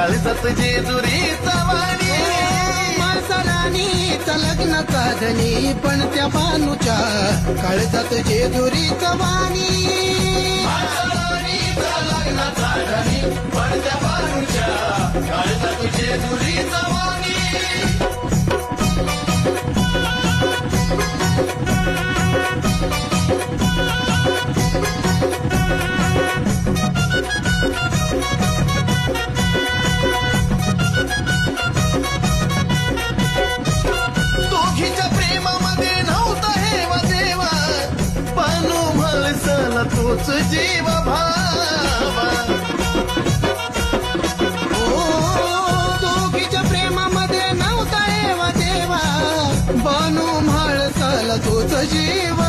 काळजात जेजुरीचा वाणी माणसाराणीचा लग्नाचा धनी पण त्या भानूच्या काळजात जेजुरीचा वाणी माणसाराणीचा लग्नाचा धनी पण त्या भानूच्या काळजात जेजुरीचा वाणी दोघीच्या प्रेमामध्ये नव्हता हे वा देवा पानू म्हळसला तोच जीव भावा दोघीच्या प्रेमामध्ये नव्हता हे वा देवा बनू म्हाळसाला तोच जीव